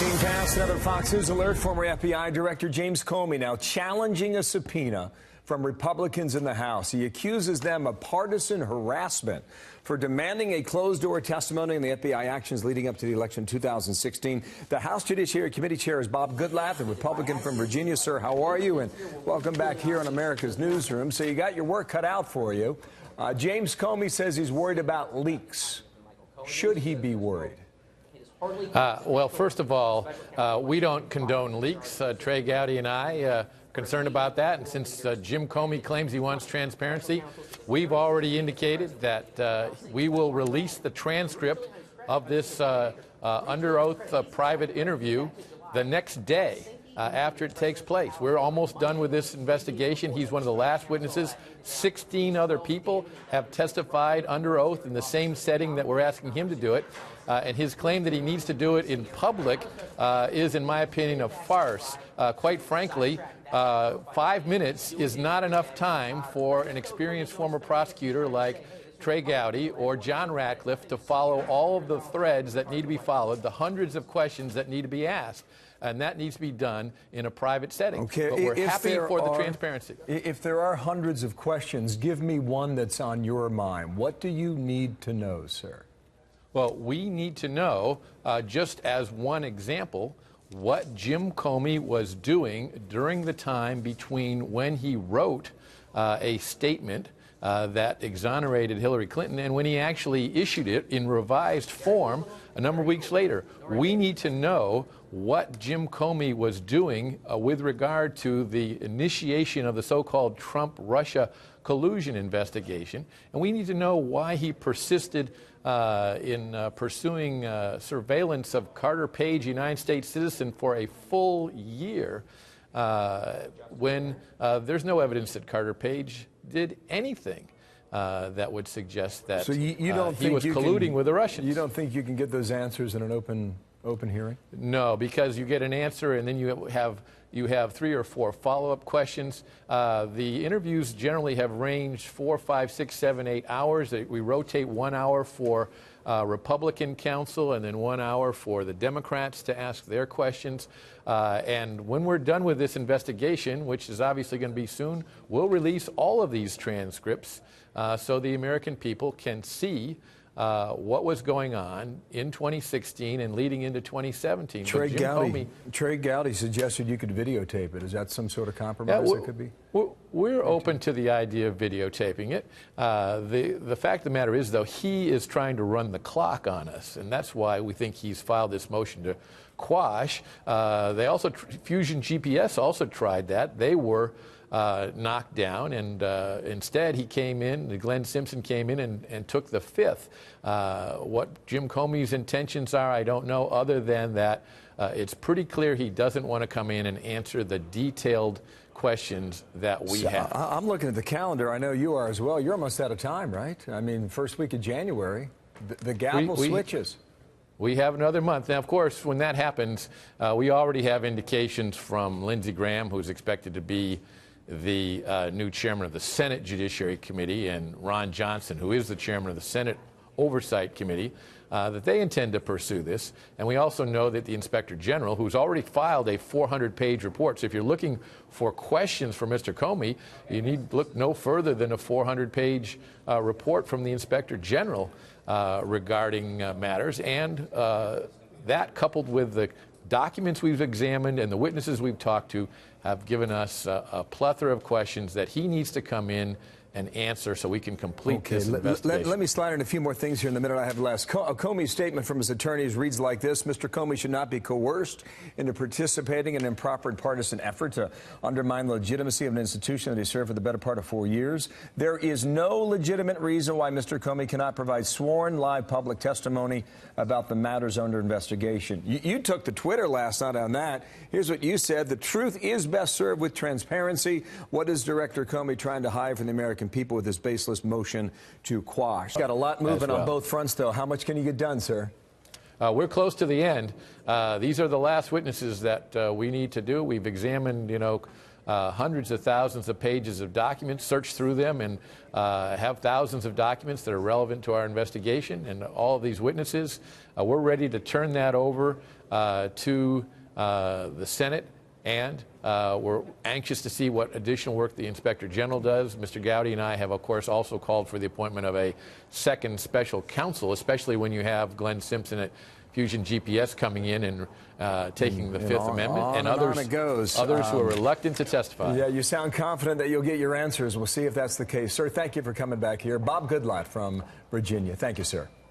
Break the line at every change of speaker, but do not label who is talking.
15 past, another Fox News alert. Former FBI Director James Comey now challenging a subpoena from Republicans in the House. He accuses them of partisan harassment for demanding a closed-door testimony on the FBI actions leading up to the election in 2016. The House Judiciary Committee Chair is Bob Goodlatte, the Republican from Virginia. Sir, how are you? And welcome back here on America's Newsroom. So you got your work cut out for you. James Comey says he's worried about leaks. Should he be worried?
Well, first of all, we don't condone leaks. Trey Gowdy and I concerned about that. And since Jim Comey claims he wants transparency, we've already indicated that we will release the transcript of this under oath private interview the next day after it takes place. We're almost done with this investigation. He's one of the last witnesses. 16 other people have testified under oath in the same setting that we're asking him to do it. And his claim that he needs to do it in public is, in my opinion, a farce. Quite frankly, 5 minutes is not enough time for an experienced former prosecutor like Trey Gowdy or John Ratcliffe to follow all of the threads that need to be followed, the hundreds of questions that need to be asked. And that needs to be done in a private setting.
Okay.
But we're happy for the transparency.
If there are hundreds of questions, give me one that's on your mind. What do you need to know, sir?
Well, we need to know, just as one example, what Jim Comey was doing during the time between when he wrote a statement that exonerated Hillary Clinton and when he actually issued it in revised form a number of weeks later. We need to know what Jim Comey was doing with regard to the initiation of the so-called Trump-Russia collusion investigation, and we need to know why he persisted in pursuing surveillance of Carter Page, United States citizen, for a full year when there's no evidence that Carter Page did anything that would suggest that
so you don't
he
think
was colluding with the Russians.
You don't think you can get those answers in an open hearing?
No, because you get an answer and then you have 3 or 4 follow-up questions. The interviews generally have ranged 4, 5, 6, 7, 8 hours. We rotate 1 hour for Republican counsel and then 1 hour for the Democrats to ask their questions. And when we're done with this investigation, which is obviously going to be soon, we'll release all of these transcripts so the American people can see what was going on in 2016 and leading into 2017.
Trey Gowdy suggested you could videotape it. Is that some sort of compromise that could be?
We're open to the idea of videotaping it. The fact of the matter is, though, he is trying to run the clock on us, and that's why we think he's filed this motion to quash. They also, Fusion GPS also tried that. They were knocked down, and instead he came in, Glenn Simpson came in and took the 5th. What Jim Comey's intentions are, I don't know, other than that it's pretty clear he doesn't want to come in and answer the detailed questions that we have.
I'm looking at the calendar. I know you are as well. You're almost out of time, right? I mean, first week of January, the gavel switches.
We have another month. Now, of course, when that happens, we already have indications from Lindsey Graham, who's expected to be the new chairman of the Senate Judiciary Committee, and Ron Johnson, who is the chairman of the Senate Oversight Committee, that they intend to pursue this. And we also know that the Inspector General, who's already filed a 400-page report, so if you're looking for questions for Mr. Comey, you need to look no further than a 400-page report from the Inspector General regarding matters. And that, coupled with the documents we've examined and the witnesses we've talked to, have given us a plethora of questions that he needs to come in and answer so we can complete this investigation.
Let me slide in a few more things here in the minute I have left. Comey's statement from his attorneys reads like this: Mr. Comey should not be coerced into participating in an improper partisan effort to undermine the legitimacy of an institution that he served for the better part of 4 years. There is no legitimate reason why Mr. Comey cannot provide sworn live public testimony about the matters under investigation. You took to Twitter last night on that. Here's what you said: the truth is best served with transparency. What is Director Comey trying to hide from the American people with this baseless motion to quash? Got a lot moving on both fronts, though. How much can you get done, sir?
We're close to the end. These are the last witnesses that we need to do. We've examined, hundreds of thousands of pages of documents, searched through them, and have thousands of documents that are relevant to our investigation and all of these witnesses. We're ready to turn that over to the Senate, and we're anxious to see what additional work the Inspector General does. Mr. Gowdy and I have, of course, also called for the appointment of a second special counsel, especially when you have Glenn Simpson at Fusion GPS coming in and taking the Fifth Amendment, and others who are reluctant to testify.
Yeah, you sound confident that you'll get your answers. We'll see if that's the case. Sir, thank you for coming back here. Bob Goodlatte from Virginia. Thank you, sir.